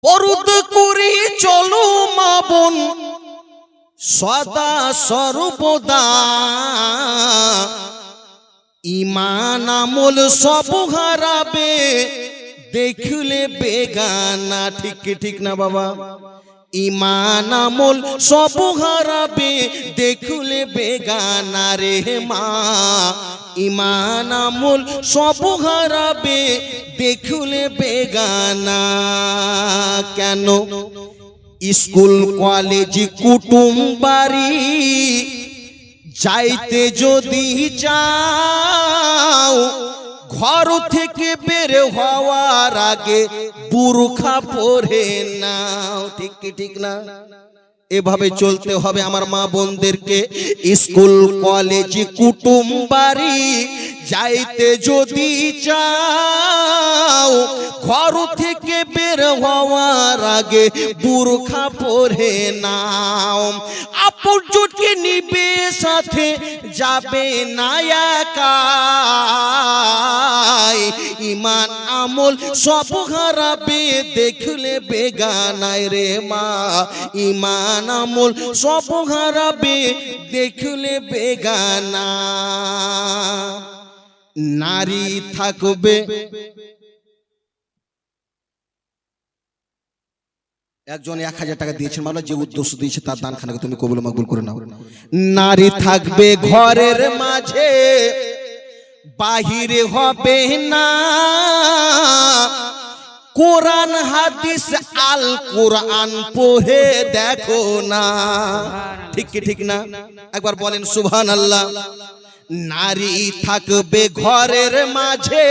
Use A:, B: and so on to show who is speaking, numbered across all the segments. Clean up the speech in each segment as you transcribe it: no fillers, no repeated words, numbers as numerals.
A: পরদ করি চলো মা বোন সদা সর্বদা, ঈমান আমল সব হারাবে দেখলে বেগানা। ঠিক কি ঠিক না বাবা? ঈমান আমল সব হারাবে দেখলে বেগানা রে মা। ঈমান আমল সব হারাবে দেখলে বেগানা। কেন? স্কুল কলেজ কুটুম বাড়ি যাইতে যদি চাও, ঘর থেকে বের হওয়ার আগে বুরখা পরে নাও। ঠিক কি ঠিক না? এভাবে চলতে হবে আমার মা বোনদেরকে। স্কুল কলেজ কুটুম বাড়ি যাইতে যদি চাও, ঘর থেকে বের হওয়ার আগে বুরখা পরে নাও। আপনজনকে নিবে সাথে যাবে না একা। ঈমান আমল সব হারাবে দেখলে বেগানায় রে মা। ঈমান আমল সব হারাবে দেখলে বেগানা। নারী থাকবে, একজন 1000 টাকা দিয়েছেন, মানে যে উদ্দেশ্য দিয়েছে তার দান খানাকে তুমি কবুল মকবুল করে নাও। নারী থাকবে ঘরের মাঝে, বাহিরে হবে না। কোরআন হাদিস আল কোরআন পড়ে দেখো না। ঠিক কি ঠিক না? একবার বলেন সুবহানাল্লাহ। নারী থাকবে ঘরের মাঝে,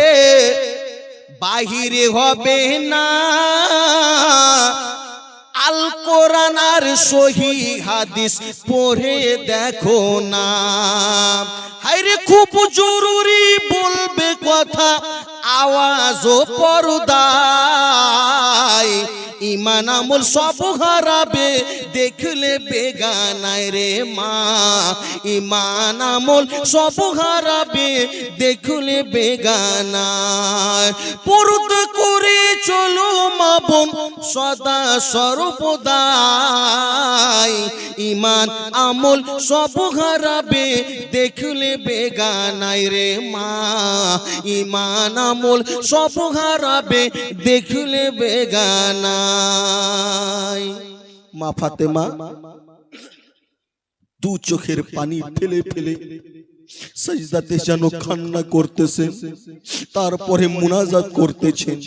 A: বাহিরে হবে না। আল কোরআন আর সহি হাদিস পড়ে দেখো না। হায়রে খুব জরুরি বলবে কথা আওয়াজ ও পর্দায়। ঈমান আমল সব হারাবে দেখলে বেগানায় রে মা। ঈমান আমল সব হারাবে দেখলে বেগানায়। পরদা করে চলো মা বোন সদা সর্বদা। ঈমান আমল সব হারাবে দেখলে বেগানায় রে মা। ঈমান আমল সব হারাবে দেখলে বেগানা। মা ফাতেমা দু চোখের পানি ফেলে ফেলে সাজদাতে যেন কান্না করতেছেন, তারপরে মুনাজাত করতেছেন।